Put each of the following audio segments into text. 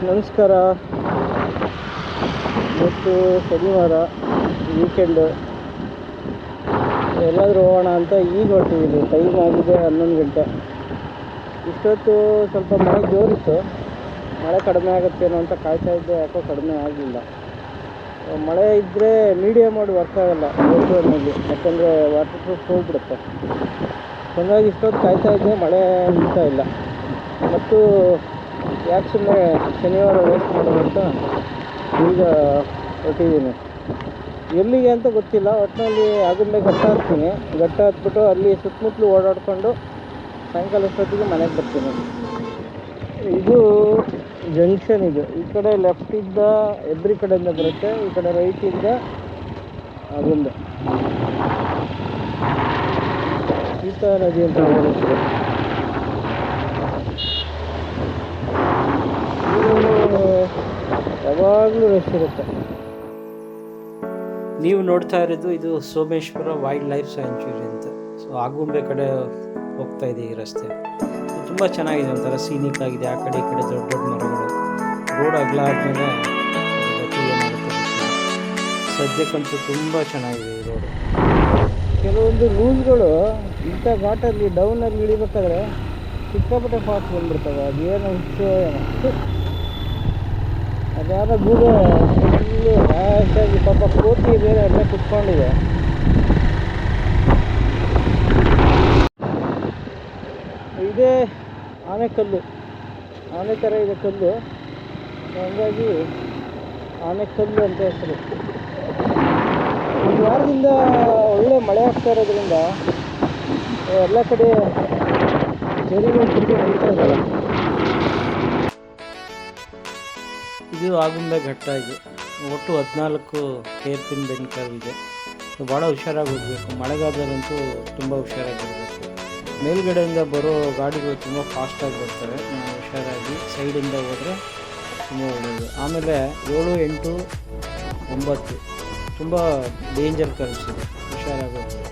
ನಮಸ್ಕಾರ. ಇವತ್ತು ಶನಿವಾರ ವೀಕೆಂಡು, ಎಲ್ಲಾದರೂ ಹೋಗೋಣ ಅಂತ ಈಗ ಹೊರಟಿದ್ದೀನಿ. ಟೈಮ್ ಆಗಿದೆ 11 ಗಂಟೆ. ಇಷ್ಟೊತ್ತು ಸ್ವಲ್ಪ ಮಳೆ ಜೋರಿತ್ತು. ಮಳೆ ಕಡಿಮೆ ಆಗುತ್ತೇನೋ ಅಂತ ಕಾಯ್ತಾ ಇದ್ದೆ, ಯಾಕೋ ಕಡಿಮೆ ಆಗಲಿಲ್ಲ. ಮಳೆ ಇದ್ದರೆ ಮೀಡಿಯಮ್ ಮೋಡ್ ವರ್ಕ್ ಆಗೋಲ್ಲ ರೋಡ್ನಲ್ಲಿ, ಯಾಕಂದರೆ ವಾಟರ್ ಪ್ರೂಫ್ ಹೋಗ್ಬಿಡುತ್ತೆ. ಹಾಗಾಗಿ ಇಷ್ಟೊತ್ತು ಕಾಯ್ತಾ ಇದ್ದೆ, ಮಳೆ ನಿಲ್ತಾ ಇಲ್ಲ. ಮತ್ತು ಯಾಕೆ ಸುಮ್ಮನೆ ಶನಿವಾರ ವೇಸ್ಟ್ ಮಾಡೋದು ಅಂತ ಈಗ ಹೊರಟಿದ್ದೀನಿ. ಎಲ್ಲಿಗೆ ಅಂತ ಗೊತ್ತಿಲ್ಲ, ಒಟ್ಟಿನಲ್ಲಿ ಆಗುಂಬೆ ಘಟ್ಟ ಹತ್ತೀನಿ. ಘಟ್ಟ ಹತ್ಬಿಟ್ಟು ಅಲ್ಲಿ ಸುತ್ತಮುತ್ತಲು ಓಡಾಡಿಕೊಂಡು ಸಾಯಂಕಾಲ ಅಷ್ಟೊತ್ತಿಗೆ ಮನೆಗೆ ಬರ್ತೀನಿ. ಇದು ಜಂಕ್ಷನ್. ಇದು ಈ ಕಡೆ ಲೆಫ್ಟಿಂದ ಎಬ್ರಿ ಕಡೆಯಿಂದ ಬರುತ್ತೆ, ಈ ಕಡೆ ರೈಟಿಂದ ಆಗುಂಬೆ. ಸೀತಾ ನದಿ ಅಂತ ಹೇಳುತ್ತೆ. ಯಾವಾಗಲೂ ರಶ್ ಇರುತ್ತೆ. ನೀವು ನೋಡ್ತಾ ಇರೋದು ಇದು ಸೋಮೇಶ್ವರ ವೈಲ್ಡ್ ಲೈಫ್ ಸ್ಯಾಂಚುರಿ ಅಂತ. ಸೊ ಆಗುಂಬೆ ಕಡೆ ಹೋಗ್ತಾ ಇದೆ ಈ ರಸ್ತೆ. ತುಂಬ ಚೆನ್ನಾಗಿದೆ, ಒಂಥರ ಸೀನಿಕ್ ಆಗಿದೆ. ಆ ಕಡೆ ಈ ಕಡೆ ದೊಡ್ಡ ದೊಡ್ಡ ಮರಗಳು. ರೋಡ್ ಅಗಲ ಆದಮೇಲೆ ಗತಿ ಏನಾಗುತ್ತೆ ಸದ್ಯಕ್ಕಂತೂ ತುಂಬ ಚೆನ್ನಾಗಿದೆ ಈ ರೋಡು. ಕೆಲವೊಂದು ರೂಲ್ಸ್ಗಳು ಇಂಥ ಘಾಟಲ್ಲಿ ಡೌನಲ್ಲಿ ಇಳಿಬೇಕಾದ್ರೆ ಸಿಕ್ಕಾಪಟ್ಟೆ ಫಾಸ್ಟ್ ಬಂದ್ಬಿಡ್ತವೆ. ಅದೇನೋ ಹುಚ್ಚೋ ಏನೋ. ಅದ್ಯಾರೋ ಗೂಬೆ ಫುಲ್ಲು ರ್ಯಾಶಾಗಿ, ಪಾಪ ಕೋತಿ ಬೇರೆ ಅಲ್ಲೇ ಕುತ್ಕೊಂಡಿದೆ. ಇದೇ ಆನೆಕಲ್ಲು, ಆನೆ ಥರ ಇದೆ ಕಲ್ಲು, ಹಾಗಾಗಿ ಆನೆಕಲ್ಲು ಅಂತ ಹೆಸರು. ಒಂದು ವಾರದಿಂದ ಒಳ್ಳೆ ಮಳೆ ಆಗ್ತಾ ಇರೋದ್ರಿಂದ ಎಲ್ಲ ಕಡೆ ಜರಿಗಳು ತುಂಬ ನಡೀತಾ ಇದ್ದಾವೆ. ಇದು ಆಗುಂಬೆ ಘಟ್ಟ. ಇದು ಒಟ್ಟು 14 ಹೇರ್ ಪಿನ್ ಬೆಂಡ್ ಕರ್ವ್ ಇದೆ. ಭಾಳ ಹುಷಾರಾಗಿ ಹೋಗಬೇಕು. ಮಳೆಗಾಲದಲ್ಲಂತೂ ತುಂಬ ಹುಷಾರಾಗಿರಬೇಕು. ಮೇಲ್ಗಡೆಯಿಂದ ಬರೋ ಗಾಡಿಗಳು ತುಂಬ ಫಾಸ್ಟಾಗಿ ಬರ್ತವೆ. ಹುಷಾರಾಗಿ ಸೈಡಿಂದ ಹೋದರೆ ತುಂಬ ಒಳ್ಳೆಯದು. ಆಮೇಲೆ 7, 8, 9 ತುಂಬ ಡೇಂಜರ್ ಕರ್ವ್ಸ್ ಇದೆ, ಹುಷಾರಾಗಿ ಹೋಗಬೇಕು.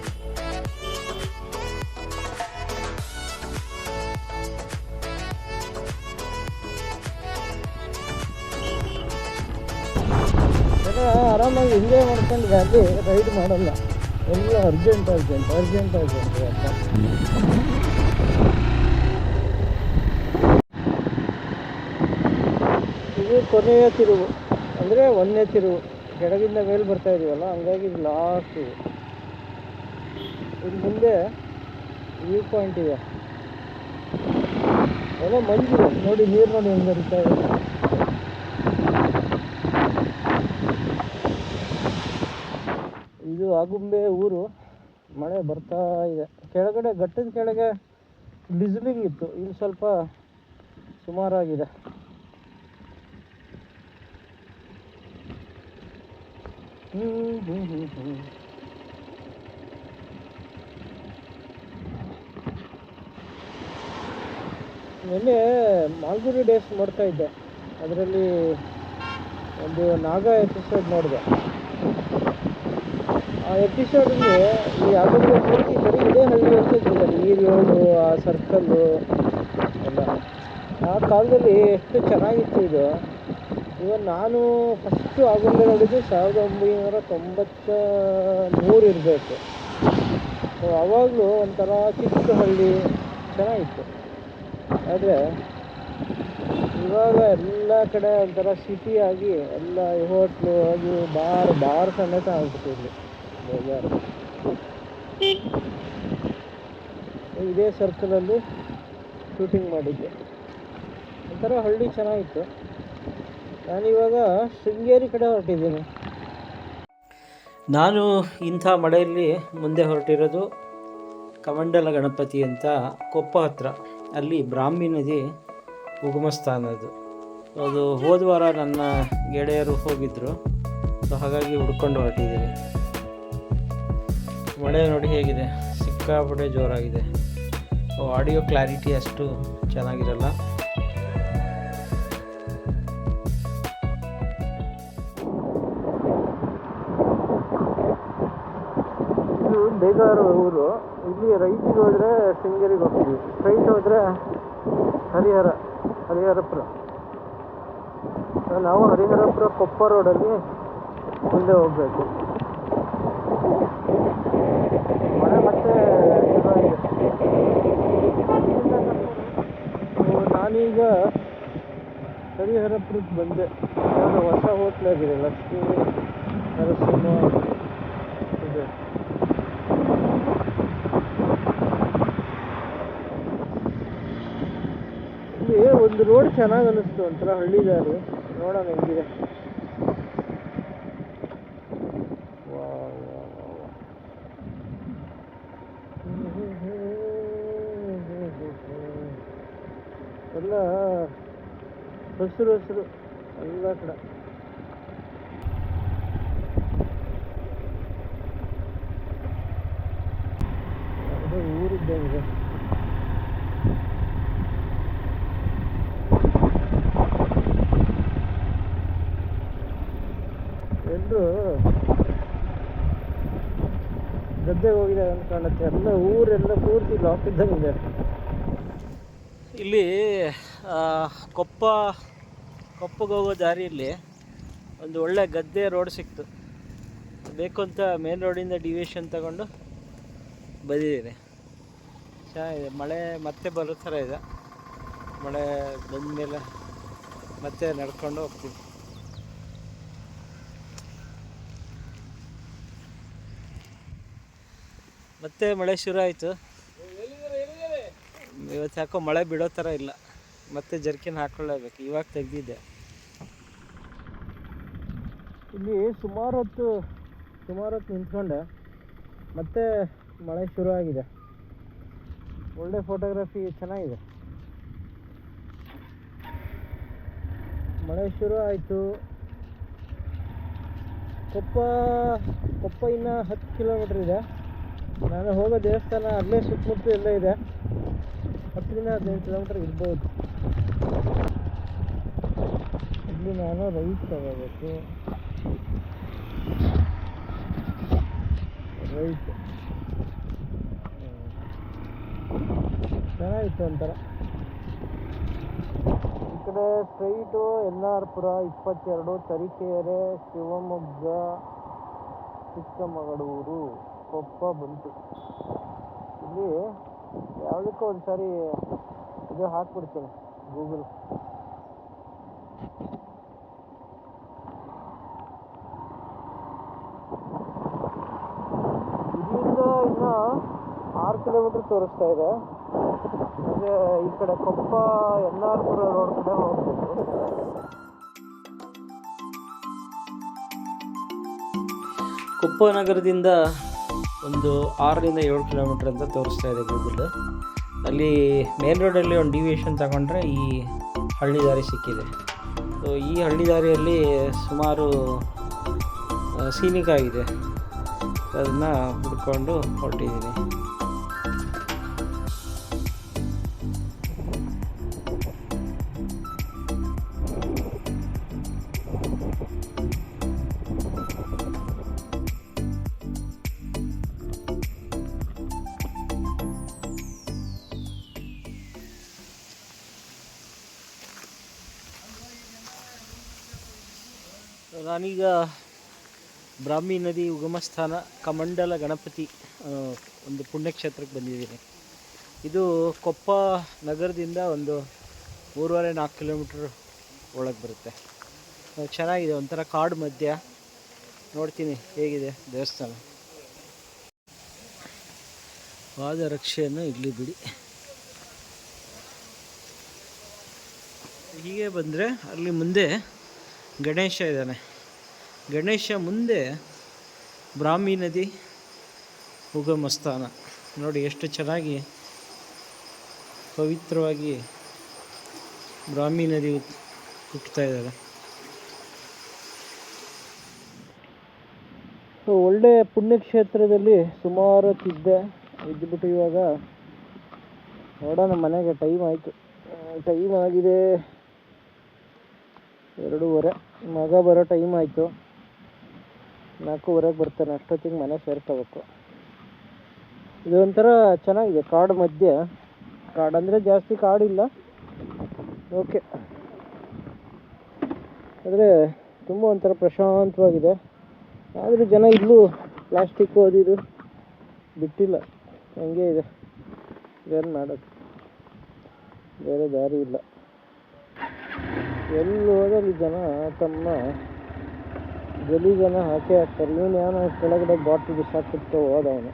ಆರಾಮಾಗಿ ಎಂಜಾಯ್ ಮಾಡ್ಕೊಂಡು ಗಾಡಿ ರೈಡ್ ಮಾಡಲ್ಲ, ಎಲ್ಲ ಅರ್ಜೆಂಟ್ ಅಂತ. ಇದು ಕೊನೆಯ ತಿರುವು, ಅಂದರೆ 1ನೇ ತಿರುವು. ಕೆಳಗಿಂದ ಮೇಲೆ ಬರ್ತಾ ಇದೀವಲ್ಲ, ಹಂಗಾಗಿ ಇದು ಲಾಸ್ಟ್. ಇದು ಮುಂದೆ ವ್ಯೂ ಪಾಯಿಂಟ್ ಇದೆ, ಎಲ್ಲ ಮಂಜು ನೋಡಿ, ನೀರು ನೋಡಿ ಹೆಂಗೆ ಹರಿತಾ ಇದೆ. ಇದು ಆಗುಂಬೆ ಊರು. ಮಳೆ ಬರ್ತಾ ಇದೆ. ಕೆಳಗಡೆ ಘಟ್ಟದ ಕೆಳಗೆ ಡಿಸಲಿಂಗ್ ಇತ್ತು, ಇಲ್ಲಿ ಸ್ವಲ್ಪ ಸುಮಾರಾಗಿದೆ. ನಿನ್ನೆ ಮಾಲ್ಗುರಿ ಡೇಸ್ ನೋಡ್ತಾ ಇದ್ದೆ, ಅದರಲ್ಲಿ ಒಂದು ನಾಗ ಎಪಿಸೋಡ್ ನೋಡಿದೆ. ಆ ಎಪಿಸೋಡಲ್ಲಿ ಈ ಆಗುಂಬೆ ಪೂರ್ತಿ ಬರೀ ಇದೇ ಹಳ್ಳಿ ಹೋಗ್ತಿದ್ದಿಲ್ಲ, ನೀರೋಡು, ಆ ಸರ್ಕಲ್ಲು ಎಲ್ಲ. ಆ ಕಾಲದಲ್ಲಿ ಎಷ್ಟು ಚೆನ್ನಾಗಿತ್ತು ಇದು. ಇವನ್ ನಾನು ಫಸ್ಟು ಆಗುಂಬೆ ನೋಡಿದ್ದು 1993 ಇರಬೇಕು. ಸೊ ಆವಾಗಲೂ ಒಂಥರ ಚಿಕ್ಕ ಹಳ್ಳಿ ಚೆನ್ನಾಗಿತ್ತು. ಆದರೆ ಇವಾಗ ಎಲ್ಲ ಕಡೆ ಒಂಥರ ಸಿಟಿ ಆಗಿ, ಎಲ್ಲ ಹೋಟ್ಲು ಅದು ಬಾರ್ ಸಮೇತ ಆಗ್ಬಿಟ್ಟು ಇಲ್ಲಿ ಬೇಜಾರು. ಇದೇ ಸರ್ಕಲಲ್ಲಿ ಶೂಟಿಂಗ್ ಮಾಡಿದ್ದೆ. ಒಂಥರ ಹಳ್ಳಿ ಚೆನ್ನಾಗಿತ್ತು. ನಾನಿವಾಗ ಶೃಂಗೇರಿ ಕಡೆ ಹೊರಟಿದ್ದೀನಿ. ನಾನು ಇಂಥ ಮಳೆಯಲ್ಲಿ ಮುಂದೆ ಹೊರಟಿರೋದು ಕಮಂಡಲ ಗಣಪತಿ ಅಂತ, ಕೊಪ್ಪ ಹತ್ರ. ಅಲ್ಲಿ ಬ್ರಾಹ್ಮಿ ನದಿ ಉಗಮ ಸ್ಥಾನ ಅದು ಹೋದ ವಾರ ನನ್ನ ಗೆಳೆಯರು ಹೋಗಿದ್ದರು. ಸೊ ಹಾಗಾಗಿ ಹುಡ್ಕೊಂಡು ಹೊರಟಿದ್ದೀನಿ. ಮಳೆ ನೋಡಿ ಹೇಗಿದೆ, ಸಿಕ್ಕಾಪಟ್ಟೆ ಜೋರಾಗಿದೆ. ಆಡಿಯೋ ಕ್ಲಾರಿಟಿ ಅಷ್ಟು ಚೆನ್ನಾಗಿರಲ್ಲ. ಇದು ಬೇಗಾರ ಊರು. ಇಲ್ಲಿ ರೈಟಿಗೆ ಹೋದರೆ ಶೃಂಗೇರಿಗೆ ಹೋಗ್ತೀವಿ, ಸ್ಟ್ರೈಟ್ ಹೋದರೆ ಹರಿಹರಪುರ. ನಾವು ಹರಿಹರಪುರ ಕೊಪ್ಪ ರೋಡಲ್ಲಿ ಮುಂದೆ ಹೋಗಬೇಕು. ಮಳೆ ಮತ್ತೆ ಶುರು ಆಗಿದೆ. ನಾನೀಗ ಹರಿಹರಪುರಕ್ಕೆ ಬಂದೆ. ಯಾವುದೋ ಹೊಸ ಹೋಟ್ಲ್ ಆಗಿದೆ, ಲಕ್ಷ್ಮೀ ನರಸಿಂಹ ಇದೆ. ಇಲ್ಲಿ ಒಂದು ರೋಡ್ ಚೆನ್ನಾಗಿ ಅನ್ನಿಸ್ತು, ಒಂಥರ ಹಳ್ಳಿ ದಾರಿ. ನೋಡೋಣ ಹೆಂಗಿದೆ. ಎಲ್ಲ ಹಸಿರು ಹಸಿರು ಎಲ್ಲ ಕಡೆ. ಯಾವುದೋ ಊರಿದ್ದಂಗೆ. ಎಲ್ಲರೂ ಗದ್ದೆಗೆ ಹೋಗಿದ್ದಾರೆ ಅಂತ ಕಾಣುತ್ತೆ. ಎಲ್ಲ ಊರೆಲ್ಲ ಪೂರ್ತಿ ಲಾಕ್ ಇದ್ದಂಗಿದೆ. ಇಲ್ಲಿ ಕೊಪ್ಪಗೆ ಹೋಗೋ ದಾರಿಯಲ್ಲಿ ಒಂದು ಒಳ್ಳೆ ಗದ್ದೆ ರೋಡ್ ಸಿಕ್ತು. ಬೇಕು ಅಂತ ಮೇನ್ ರೋಡಿಂದ ಡಿವಿಯೇಷನ್ ತಗೊಂಡು ಬಂದಿದ್ದೀನಿ. ಚೆನ್ನಾಗಿದೆ. ಮಳೆ ಮತ್ತೆ ಬರೋ ಥರ ಇದೆ. ಮಳೆ ಬಂದಮೇಲೆ ಮತ್ತೆ ನಡ್ಕೊಂಡು ಹೋಗ್ತೀನಿ. ಮತ್ತೆ ಮಳೆ ಶುರು ಆಯಿತು. ಇವತ್ತು ಯಾಕೋ ಮಳೆ ಬಿಡೋ ಥರ ಇಲ್ಲ. ಮತ್ತೆ ಜರ್ಕಿನ್ ಹಾಕ್ಕೊಳ್ಳೇಬೇಕು. ಇವಾಗ ತೆಗೆದಿದ್ದೆ. ಇಲ್ಲಿ ಸುಮಾರು ಹೊತ್ತು ನಿಂತ್ಕೊಂಡೆ. ಮತ್ತೆ ಮಳೆ ಶುರು ಆಗಿದೆ. ಒಳ್ಳೆ ಫೋಟೋಗ್ರಫಿ ಚೆನ್ನಾಗಿದೆ. ಮಳೆ ಶುರು ಆಯಿತು. ಕೊಪ್ಪ ಇನ್ನು 10 ಕಿಲೋಮೀಟ್ರ್ ಇದೆ. ನಾನು ಹೋಗೋ ದೇವಸ್ಥಾನ ಅಲ್ಲೇ ಸುತ್ತಮುತ್ತ ಎಲ್ಲ ಇದೆ. 10-15 ಕಿಲೋಮೀಟ್ರ್ ಇರ್ಬೋದು. ಇಲ್ಲಿ ನಾನು ರೈಟ್ ತಗೋಬೇಕು. ರೈಟ್ ಚೆನ್ನಾಗಿತ್ತು ಒಂಥರ. ಈ ಕಡೆ ಸ್ಟ್ರೈಟು ಎನ್ನಾರ್ಪುರ 22, ತರೀಕೆರೆ, ಶಿವಮೊಗ್ಗ, ಚಿಕ್ಕಮಗಳೂರು, ಕೊಪ್ಪ ಬಂತು. ಇಲ್ಲಿ ಯಾವುದಕ್ಕೂ ಒಂದು ಸಾರಿ ಇದು ಹಾಕ್ಬಿಡ್ತೀನಿ ಗೂಗಲ್. ಇಲ್ಲಿಂದ ಇನ್ನು 6 ಕಿಲೋಮೀಟ್ರ್ ತೋರಿಸ್ತಾ ಇದೆ. ಹಾಗೆ ಈ ಕಡೆ ಕೊಪ್ಪ ಎನ್ನಾರ್ಪುರ ರೋಡ್ ಕಡೆ ಹೋಗ್ಬೇಕು. ಕೊಪ್ಪ ನಗರದಿಂದ ಒಂದು 6-7 ಕಿಲೋಮೀಟ್ರ್ ಅಂತ ತೋರಿಸ್ತಾ ಇದೆ ಗೂಗಲ್. ಅಲ್ಲಿ ಮೇನ್ ರೋಡಲ್ಲಿ ಒಂದು ಡಿವಿಯೇಷನ್ ತಗೊಂಡ್ರೆ ಈ ಹಳ್ಳಿ ದಾರಿ ಸಿಕ್ಕಿದೆ. ಸೊ ಈ ಹಳ್ಳಿ ದಾರಿಯಲ್ಲಿ ಸುಮಾರು ಸೀನಿಕ್ ಆಗಿದೆ. ಅದನ್ನು ಹುಡ್ಕೊಂಡು ಹೊರಟಿದ್ದೀನಿ. ನಾನೀಗ ಬ್ರಾಹ್ಮಿ ನದಿ ಉಗಮ ಸ್ಥಾನ ಕಮಂಡಲ ಗಣಪತಿ ಒಂದು ಪುಣ್ಯಕ್ಷೇತ್ರಕ್ಕೆ ಬಂದಿದ್ದೀನಿ. ಇದು ಕೊಪ್ಪ ನಗರದಿಂದ ಒಂದು 3.5-4 ಕಿಲೋಮೀಟ್ರ್ ಒಳಗೆ ಬರುತ್ತೆ. ಚೆನ್ನಾಗಿದೆ. ಒಂಥರ ಕಾಡು ಮಧ್ಯ. ನೋಡ್ತೀನಿ ಹೇಗಿದೆ ದೇವಸ್ಥಾನ. ಪಾದರಕ್ಷೆಯನ್ನು ಇಲ್ಲಿ ಬಿಡಿ. ಹೀಗೆ ಬಂದರೆ ಅಲ್ಲಿ ಮುಂದೆ ಗಣೇಶ ಇದ್ದಾನೆ. ಗಣೇಶ ಮುಂದೆ ಬ್ರಾಹ್ಮಿ ನದಿ ಉಗಮ ಸ್ಥಾನ. ನೋಡಿ ಎಷ್ಟು ಚೆನ್ನಾಗಿ ಪವಿತ್ರವಾಗಿ ಬ್ರಾಹ್ಮಿ ನದಿ ಹುಟ್ಟುತ್ತಾ ಇದ್ದಾರೆ. ಒಳ್ಳೆ ಪುಣ್ಯಕ್ಷೇತ್ರದಲ್ಲಿ ಸುಮಾರು ಹೊತ್ತಿದ್ದೆ. ಇದ್ದುಬಿಟ್ಟು ಇವಾಗ ನೋಡೋಣ ಮನೆಗೆ. ಟೈಮ್ ಆಯಿತು. ಟೈಮ್ ಆಗಿದೆ 2:30. ಮಗ ಬರೋ ಟೈಮ್ ಆಯಿತು. 4:30ಗೆ ಬರ್ತಾನೆ. ಅಷ್ಟೊತ್ತಿಗೆ ಮನೆ ಸೇರ್ಕೋಬೇಕು. ಇದು ಒಂಥರ ಚೆನ್ನಾಗಿದೆ. ಕಾಡು ಮಧ್ಯೆ. ಕಾಡು ಅಂದರೆ ಜಾಸ್ತಿ ಕಾಡಿಲ್ಲ. ಓಕೆ. ಆದರೆ ತುಂಬ ಒಂಥರ ಪ್ರಶಾಂತವಾಗಿದೆ. ಆದರೂ ಜನ ಇಲ್ಲೂ ಪ್ಲಾಸ್ಟಿಕ್ ಓದಿದು ಬಿಟ್ಟಿಲ್ಲ, ಹಂಗೆ ಇದೆ. ಏನು ಮಾಡೋದು, ಬೇರೆ ದಾರಿ ಇಲ್ಲ. ಎಲ್ಲಿ ಹೋದಲ್ಲಿ ಜನ ತಮ್ಮ ಗಲೀಜನ್ನು ಹಾಕೇ ಹಾಕ್ತಾರೆ. ಇವನು ಏನೋ ಕೆಳಗಡೆ ಬಾಟ್ಲ್ ಬಿಸಾಕಿಟ್ಟು ಹೋದವನು.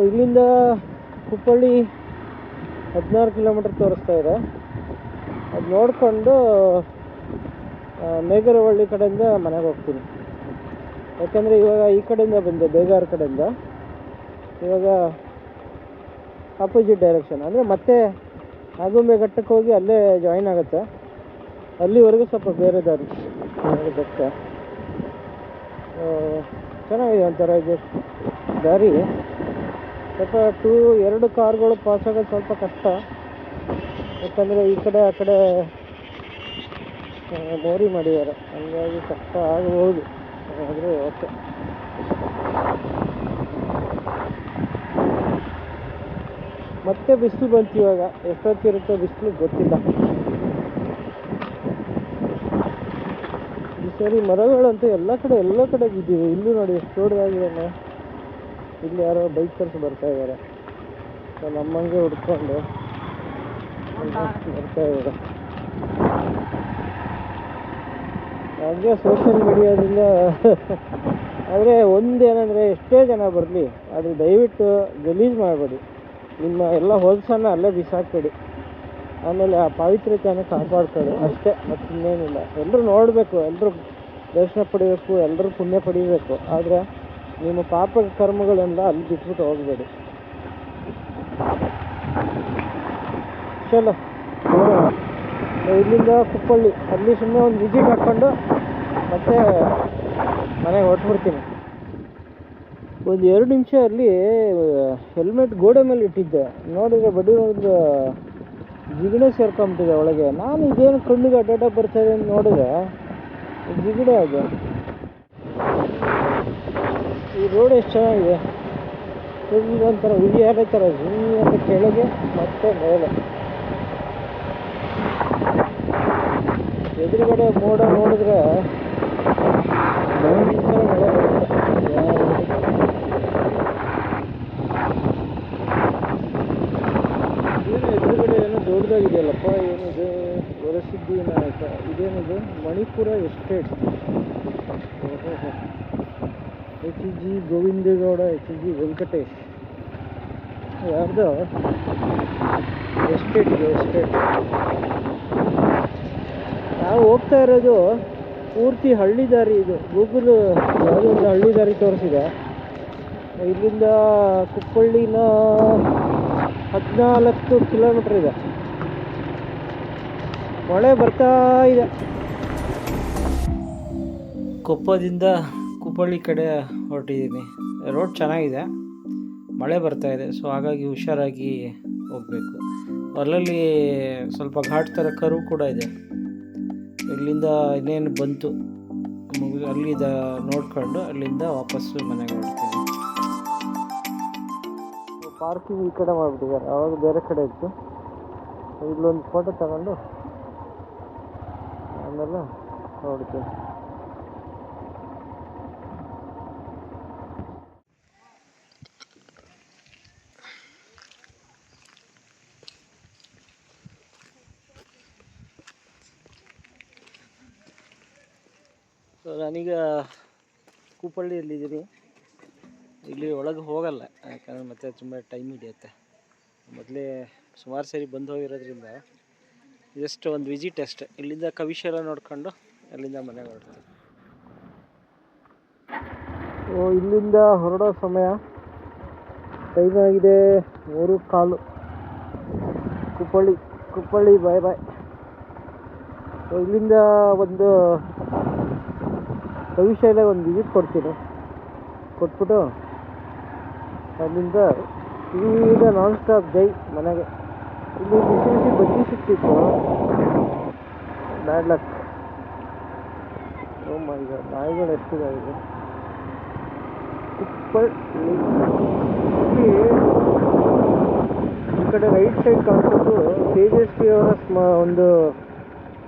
ಇಲ್ಲಿಂದ ಕುಪ್ಪಳ್ಳಿ 16 ಕಿಲೋಮೀಟರ್ ತೋರಿಸ್ತಾ ಇದೆ. ಅದು ನೋಡಿಕೊಂಡು ಮೇಗರವಳ್ಳಿ ಕಡೆಯಿಂದ ಮನೆಗೆ ಹೋಗ್ತೀನಿ. ಯಾಕಂದರೆ ಇವಾಗ ಈ ಕಡೆಯಿಂದ ಬಂದೆ, ಬೇಗಾರ ಕಡೆಯಿಂದ. ಇವಾಗ ಆಪೋಸಿಟ್ ಡೈರೆಕ್ಷನ್, ಅಂದರೆ ಮತ್ತೆ ಆಗುಂಬೆ ಘಟ್ಟಕ್ಕೆ ಹೋಗಿ ಅಲ್ಲೇ ಜಾಯಿನ್ ಆಗುತ್ತೆ. ಅಲ್ಲಿವರೆಗೂ ಸ್ವಲ್ಪ ಬೇರೆ ದಾರಿ ಬೆಟ್ಟ. ಚೆನ್ನಾಗಿದೆ ಒಂಥರ ಇದು ದಾರಿ. ಸ್ವಲ್ಪ 2 ಕಾರ್ಗಳು ಪಾಸ್ ಆಗೋದು ಸ್ವಲ್ಪ ಕಷ್ಟ, ಯಾಕಂದರೆ ಈ ಕಡೆ ಆ ಕಡೆ ಮೋರಿ ಮಾಡಿದ್ದಾರೆ, ಹಂಗಾಗಿ ಕಷ್ಟ ಆಗಬಹುದು. ಆದರೆ ಓಕೆ. ಮತ್ತೆ ಬಿಸಿಲು ಬಂತು. ಇವಾಗ ಎಷ್ಟೊತ್ತಿರುತ್ತೋ ಬಿಸಿಲು ಗೊತ್ತಿಲ್ಲ. ಈ ಸರಿ ಮರಗಳಂತೂ ಎಲ್ಲ ಕಡೆ ಬಿದ್ದಿವೆ. ಇಲ್ಲೂ ನೋಡಿ ಎಷ್ಟು ದೊಡ್ಡದಾಗಿದೆ. ಇಲ್ಲಿ ಯಾರೋ ಬೈಕರ್ಸ್ ಬರ್ತಾ ಇದ್ದಾರೆ, ನಮ್ಮಂಗೆ ಹುಡ್ಕೊಂಡು ಬರ್ತಾ ಇದ್ದಾರೆ. ಹಾಗೆ ಸೋಷಿಯಲ್ ಮೀಡಿಯಾದಿಂದ ಆದರೆ ಒಂದೇನೆಂದರೆ, ಎಷ್ಟೇ ಜನ ಬರಲಿ ಆದರೆ ದಯವಿಟ್ಟು ಗಲೀಜು ಮಾಡಬೇಡಿ. ನಿಮ್ಮ ಎಲ್ಲ ಹೊಲಸನ್ನು ಅಲ್ಲೇ ಬಿಸಾಕಬೇಡಿ. ಆಮೇಲೆ ಆ ಪವಿತ್ರತೆಯನ್ನು ಕಾಪಾಡ್ಕೊಳ್ಳಿ ಅಷ್ಟೇ, ಮತ್ತು ಇನ್ನೇನಿಲ್ಲ. ಎಲ್ಲರೂ ನೋಡಬೇಕು, ಎಲ್ಲರೂ ದರ್ಶನ ಪಡಿಬೇಕು, ಎಲ್ಲರೂ ಪುಣ್ಯ ಪಡಿಬೇಕು. ಆದರೆ ನಿಮ್ಮ ಪಾಪ ಕರ್ಮಗಳೆಲ್ಲ ಅಲ್ಲಿ ಬಿಟ್ಬಿಟ್ಟು ಹೋಗಬೇಡಿ. ಚಲೋ ಇಲ್ಲಿಂದ ಕುಪ್ಪಳ್ಳಿ, ಅಲ್ಲಿ ಸುಮ್ಮನೆ ಒಂದು ವಿಸಿಟ್ ಹಾಕ್ಕೊಂಡು ಮತ್ತೆ ಮನೆಗೆ ಹೊರಟ್ಬಿಡ್ತೀನಿ. ಒಂದು 2 ನಿಮಿಷ ಅಲ್ಲಿ ಹೆಲ್ಮೆಟ್ ಗೋಡೆ ಮೇಲೆ ಇಟ್ಟಿದ್ದೆ, ನೋಡಿದರೆ ಬಡಿ ಒಂದು ಜಿಗಣೆ ಸೇರ್ಕೊಂಬಿಟ್ಟಿದೆ ಒಳಗೆ. ನಾನು ಇದೇನು ಕಣ್ಣಿಗೆ ಅಡ್ಡ ಬರ್ತಾಯಿದೆ ಅಂತ ನೋಡಿದ್ರೆ ಜಿಗಣೆ ಅದು. ಈ ರೋಡ್ ಎಷ್ಟು ಚೆನ್ನಾಗಿದೆ, ಒಂಥರ ಉಯ್ಯಾಲೆ ಥರ ಅಂತ ಕೆಳಗೆ ಮತ್ತೆ ಮೇಲೆ. ಎದುರುಗಡೆ ಮೋಡ ನೋಡಿದ್ರೆ ಭಯಂಕರ ಮಳೆ ಬರುತ್ತೆ. ಏನು ಎದುರುಗಡೆ ಏನೋ ದೊಡ್ಡದಾಗಿದೆಯಲ್ಲಪ್ಪ, ಏನಿದೆ ವರಸಿದ್ದಿ ನಾಯಕ, ಇದೇನಿದೆ Manipura estate. HG Govindegowda, HG Venkatesh, ಯಾರ್ದು ಎಸ್ಟೇಟ್. ನಾವು ಹೋಗ್ತಾ ಇರೋದು ಪೂರ್ತಿ ಹಳ್ಳಿ ದಾರಿ. ಇದು ಗೂಗಲ್ ಯಾವುದೋ ಒಂದು ಹಳ್ಳಿ ದಾರಿ ತೋರಿಸಿದೆ. ಇಲ್ಲಿಂದ ಕುಪ್ಪಳ್ಳಿನ 14 ಕಿಲೋಮೀಟ್ರ್ ಇದೆ. ಮಳೆ ಬರ್ತಾ ಇದೆ. ಕೊಪ್ಪದಿಂದ ಕುಪ್ಪಳ್ಳಿ ಕಡೆ ಹೊರಟಿದ್ದೀನಿ. ರೋಡ್ ಚೆನ್ನಾಗಿದೆ, ಮಳೆ ಬರ್ತಾ ಇದೆ, ಸೊ ಹಾಗಾಗಿ ಹುಷಾರಾಗಿ ಹೋಗಬೇಕು. ಅಲ್ಲಲ್ಲಿ ಸ್ವಲ್ಪ ಘಾಟ್ ಥರ ಕರು ಕೂಡ ಇದೆ. ಇಲ್ಲಿಂದ ಇನ್ನೇನು ಬಂತು ಅಲ್ಲಿಂದ ನೋಡ್ಕೊಂಡು ಅಲ್ಲಿಂದ ವಾಪಸ್ಸು ಮನೆಗೆ ಹೊರಡ್ತೀನಿ. ಪಾರ್ಕಿಂಗ್ ಈ ಕಡೆ ಮಾಡಿಬಿಟ್ಟಿದ್ದಾರೆ, ಆವಾಗ ಬೇರೆ ಕಡೆ ಇತ್ತು. ಇಲ್ಲೊಂದು ಫೋಟೋ ತಗೊಂಡು ಆಮೇಲೆ ಹೊರಡ್ತೀನಿ. ಸೊ ನಾನೀಗ ಕುಪ್ಪಳ್ಳಿಯಲ್ಲಿದ್ದೀನಿ. ಇಲ್ಲಿ ಒಳಗೆ ಹೋಗಲ್ಲ, ಯಾಕಂದರೆ ಮತ್ತೆ ತುಂಬ ಟೈಮ್ ಹಿಡಿಯುತ್ತೆ. ಮೊದಲೇ ಸುಮಾರು ಸರಿ ಬಂದು ಹೋಗಿರೋದ್ರಿಂದ ಜಸ್ಟ್ ಒಂದು ವಿಸಿಟ್ ಅಷ್ಟೆ. ಇಲ್ಲಿಂದ ಕವಿಶಾಲ ನೋಡ್ಕೊಂಡು ಅಲ್ಲಿಂದ ಮನೆಗೆ ಹೊರಡ್ತೀನಿ. ಇಲ್ಲಿಂದ ಹೊರಡೋ ಸಮಯ ಟೈಮ್ ಆಗಿದೆ 3:15. ಕುಪ್ಪಳ್ಳಿ ಬಾಯ್. ಇಲ್ಲಿಂದ ಒಂದು ಕವಿಶಾಲೆ ಒಂದು ವಿಸಿಟ್ ಕೊಡ್ತೀನಿ. ಕೊಟ್ಬಿಟ್ಟು ಅಲ್ಲಿಂದ ಈಗ ನಾನ್ ಸ್ಟಾಪ್ ಜೈ ಮನೆಗೆ. ಇಲ್ಲಿ ಬಿಸಿ ಬಜ್ಜಿ ಸಿಕ್ತಿತ್ತು, ಬ್ಯಾಡ್ ಲಕ್. ಓ ಮೈ ಗಾಡ್, ನಾಯಿಗಳು ಎಷ್ಟಿದಾವೆ. ಕುಪ್ಪಳ್ಳಿ ಕಡೆ ರೈಟ್ ಸೈಡ್ ಕಾಣಿಸೋದು ತೇಜಸ್ವಿ ಅವರ ಒಂದು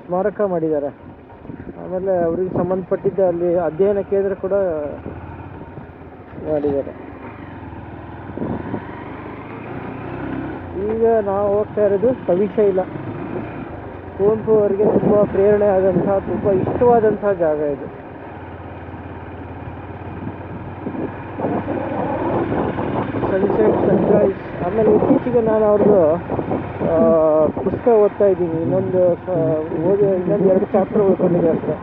ಸ್ಮಾರಕ ಮಾಡಿದ್ದಾರೆ. ಆಮೇಲೆ ಅವ್ರಿಗೆ ಸಂಬಂಧಪಟ್ಟಿದ್ದ ಅಲ್ಲಿ ಅಧ್ಯಯನ ಕೇಂದ್ರ ಕೂಡ ಮಾಡಿದ್ದಾರೆ. ಈಗ ನಾವು ಹೋಗ್ತಾ ಇರೋದು ಕವಿಶೈಲ. ಕುವೆಂಪು ಅವರಿಗೆ ತುಂಬ ಪ್ರೇರಣೆ ಆದಂತಹ, ತುಂಬ ಇಷ್ಟವಾದಂತಹ ಜಾಗ ಇದು. Sunset, Sunrise. ಆಮೇಲೆ ಇತ್ತೀಚೆಗೆ ನಾನು ಅವ್ರದ್ದು ಪುಸ್ತಕ ಓದ್ತಾ ಇದ್ದೀನಿ. ಇನ್ನೊಂದು 2 ಚಾಪ್ಟರ್ ಓದ್ಕೊಂಡಿದೆ ಅಷ್ಟೇ,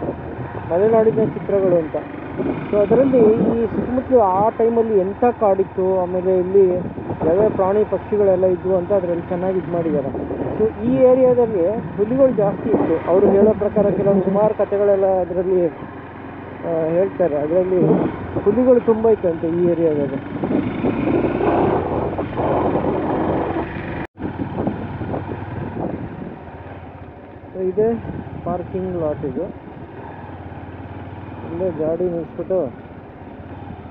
ಮಲೆನಾಡಿನ ಚಿತ್ರಗಳು ಅಂತ. ಸೊ ಅದರಲ್ಲಿ ಈ ಸುತ್ತಮುತ್ತಲು ಆ ಟೈಮಲ್ಲಿ ಎಂಥ ಕಾಡಿತ್ತು, ಆಮೇಲೆ ಇಲ್ಲಿ ಯಾವ್ಯಾವ ಪ್ರಾಣಿ ಪಕ್ಷಿಗಳೆಲ್ಲ ಇದ್ವು ಅಂತ ಅದರಲ್ಲಿ ಚೆನ್ನಾಗಿ ಇದು ಮಾಡಿದ್ದಾರೆ. ಸೊ ಈ ಏರಿಯಾದಲ್ಲಿ ಹುಲಿಗಳು ಜಾಸ್ತಿ ಇತ್ತು. ಅವರು ಹೇಳೋ ಪ್ರಕಾರ ಕೆಲವೊಂದು ಸುಮಾರು ಕಥೆಗಳೆಲ್ಲ ಅದರಲ್ಲಿ ಹೇಳ್ತಾರೆ. ಅದರಲ್ಲಿ ಹುಲಿಗಳು ತುಂಬ ಇತ್ತಂತೆ ಈ ಏರಿಯಾದಲ್ಲಿ. ಇದೇ ಪಾರ್ಕಿಂಗ್ ಲಾಟ್. ಇದು ಇಲ್ಲೇ ಗಾಡಿ ನಿಲ್ಲಿಸ್ಬಿಟ್ಟು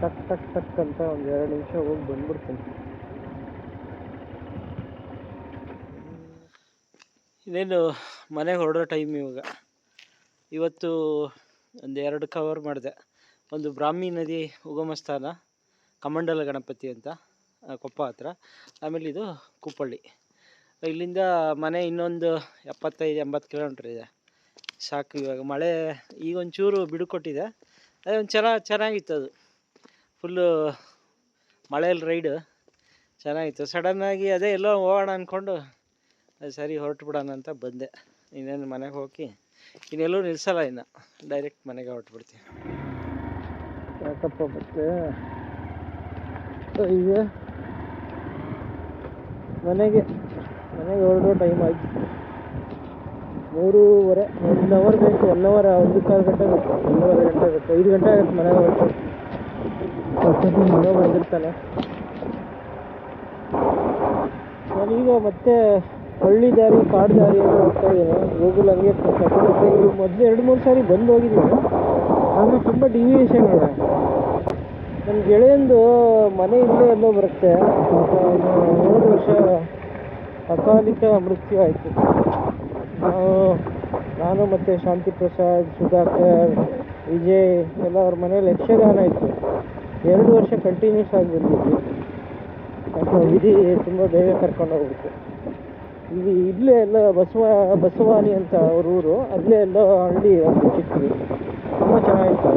ಟಕ್ ಟಕ್ ಟಕ್ ಅಂತ 1-2 ನಿಮಿಷ ಹೋಗಿ ಬಂದ್ಬಿಡ್ತೀನಿ. ಇನ್ನೇನು ಮನೆಗೆ ಹೊರಡೋ ಟೈಮ್ ಇವಾಗ. ಇವತ್ತು 2 ಕವರ್ ಮಾಡಿದೆ. ಒಂದು ಬ್ರಾಹ್ಮಿ ನದಿ ಉಗಮ ಸ್ಥಾನ ಕಮಂಡಲ ಗಣಪತಿ ಅಂತ ಕೊಪ್ಪ ಹತ್ರ. ಆಮೇಲೆ ಇದು ಕುಪ್ಪಳ್ಳಿ. ಇಲ್ಲಿಂದ ಮನೆ ಇನ್ನೊಂದು 75-80 ಕಿಲೋಮೀಟ್ರ್ ಇದೆ. ಸಾಕು. ಇವಾಗ ಮಳೆ ಈಗ ಒಂಚೂರು ಬಿಡುಕೊಟ್ಟಿದೆ. ಅದೇ ಒಂದು ಚೆನ್ನಾಗಿತ್ತು. ಅದು ಫುಲ್ಲು ಮಳೆಯಲ್ಲಿ ರೈಡು ಚೆನ್ನಾಗಿತ್ತು. ಸಡನ್ನಾಗಿ ಅದೇ ಎಲ್ಲೋ ಹೋಗೋಣ ಅಂದ್ಕೊಂಡು ಅದು ಸರಿ ಹೊರಟು ಬಿಡೋಣ ಅಂತ ಬಂದೆ. ಇನ್ನೇನು ಮನೆಗೆ ಹೋಗಿ ಇನ್ನೆಲ್ಲೂ ನಿಲ್ಲಿಸಲ್ಲ, ಇನ್ನು ಡೈರೆಕ್ಟ್ ಮನೆಗೆ ಹೊರಟುಬಿಡ್ತೀನಿ. ಯಾಕಪ್ಪ ಮತ್ತೆ ಈಗ ಮನೆಗೆ ಹೊರಡೋ ಟೈಮ್ ಆಯ್ತು. 3:30, 1 ಅವರ್ ಬೇಕು. 1 ಅವರ್ 1.25 ಗಂಟೆ ಬೇಕು. 1.5 ಗಂಟೆ ಬೇಕು. 5 ಗಂಟೆ ಆಗುತ್ತೆ ಮನೆಗೆ ಹೊರಟು. ಅಷ್ಟೊತ್ತಿಗೆ ಮಗ ಬಂದಿರ್ತಾನೆ. ನಾನೀಗ ಮತ್ತೆ ಹಳ್ಳಿ ದಾರಿ, ಕಾಡು ದಾರಿಯಲ್ಲಿ ಹೋಗ್ತಾ ಇದ್ದೀನಿ. ಗೂಗಲ್ ಹಂಗೆ ಕರ್ಕೊಂಡು ಮೊದಲು 2-3 ಸಾರಿ ಬಂದು ಹೋಗಿದ್ದೀನಿ. ಆದರೆ ತುಂಬ ಡಿವಿಯೇಷನ್ ಇದೆ. ನನ್ನ ಗೆಳೆಯಂದು ಮನೆ ಇಲ್ಲೇ ಎಲ್ಲೋ ಬರುತ್ತೆ. ಹೋದ ವರ್ಷ ಅಕಾಲಿಕ ಮೃತ್ಯು ಆಯಿತು. ನಾನು ಮತ್ತು ಶಾಂತಿ ಪ್ರಸಾದ್, ಸುಧಾಕರ್, ವಿಜಯ್ ಎಲ್ಲ ಅವ್ರ ಮನೇಲಿ ಯಕ್ಷಗಾನ ಇತ್ತು. 2 ವರ್ಷ ಕಂಟಿನ್ಯೂಸ್ ಆಗಿ ಬಂದಿದ್ವಿ. ಅಥವಾ ವಿಧಿ ತುಂಬ ಬೇಗ ಕರ್ಕೊಂಡು ಹೋಗ್ಬಿಟ್ಟು ಇಲ್ಲೇ ಎಲ್ಲ ಬಸವಾನಿ ಅಂತ ಅವ್ರ ಊರು. ಅಲ್ಲೇ ಎಲ್ಲೋ ಹಳ್ಳಿ ಒಂದು ಚಿಕ್ಕದು, ತುಂಬ ಚೆನ್ನಾಗಿತ್ತು.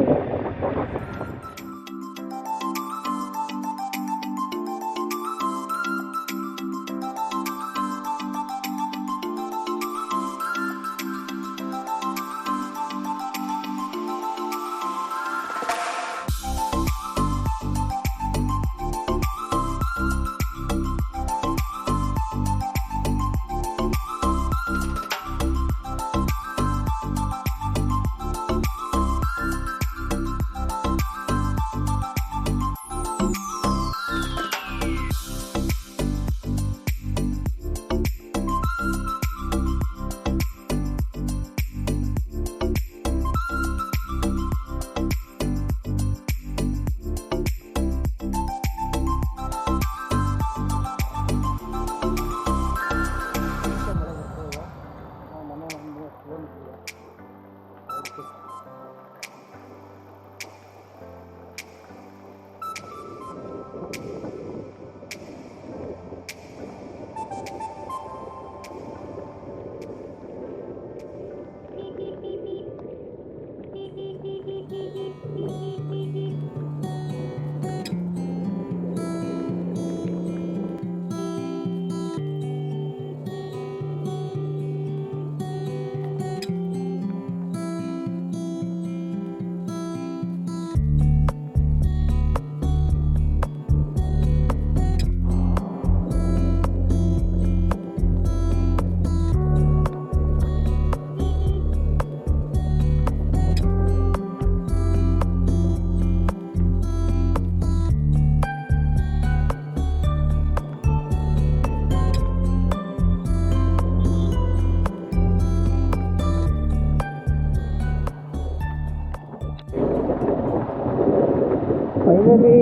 ಫೈನಲಿ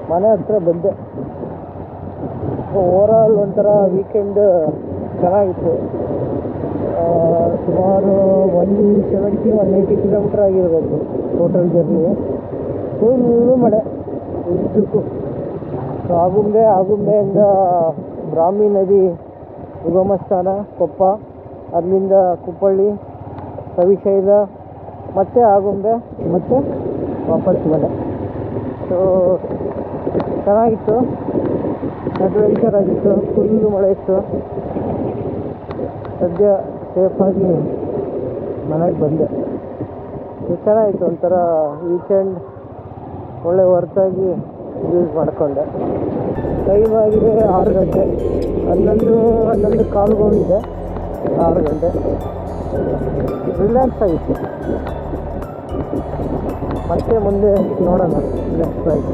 ಮನೆ ಹತ್ರ ಬಂದೆ. ಓವರಾಲ್ ಒಂಥರ ವೀಕೆಂಡ್ ಚೆನ್ನಾಗಿತ್ತು. ಸುಮಾರು 170-180 ಕಿಲೋಮೀಟ್ರ್ ಆಗಿರ್ಬೇಕು ಟೋಟಲ್ ಜರ್ನಿ. ಫುಲ್ಲು ಮಳೆ ಉದ್ದಕ್ಕೂ. ಸೊ ಆಗುಂಬೆಯಿಂದ ಬ್ರಾಹ್ಮಿ ನದಿ ಉಗಮ ಸ್ಥಾನ ಕೊಪ್ಪ, ಅಲ್ಲಿಂದ ಕುಪ್ಪಳ್ಳಿ, ಸವಿಶೈಲ, ಮತ್ತೆ ಆಗುಂಬೆ, ಮತ್ತೆ ವಾಪಸ್ ಮನೆ. ಸೊ ಚೆನ್ನಾಗಿತ್ತು, ಅಡ್ವೆಂಚರ್ ಆಗಿತ್ತು. ಫುಲ್ಲು ಮಳೆ ಇತ್ತು. ಸದ್ಯ ಸೇಫಾಗಿ ಮನೆಗೆ ಬಂದೆ. ಇದು ಚೆನ್ನಾಗಿತ್ತು, ಒಂಥರ ವೀಕೆಂಡ್ ಒಳ್ಳೆ ಹೊರತಾಗಿ ಯೂಸ್ ಮಾಡಿಕೊಂಡೆ. ಟೈಮ್ ಆಗಿದೆ 6 ಗಂಟೆ. 11 ಕಾಲ್ಗೆ ಹೋಗಿದ್ದೆ, 6 ಗಂಟೆ. ರಿಲ್ಯಾಕ್ಸ್ ಆಗಿತ್ತು. ಮತ್ತೆ ಮುಂದೆ ನೋಡೋಣ ನೆಕ್ಸ್ಟ್ ಫ್ಲೈಟ್.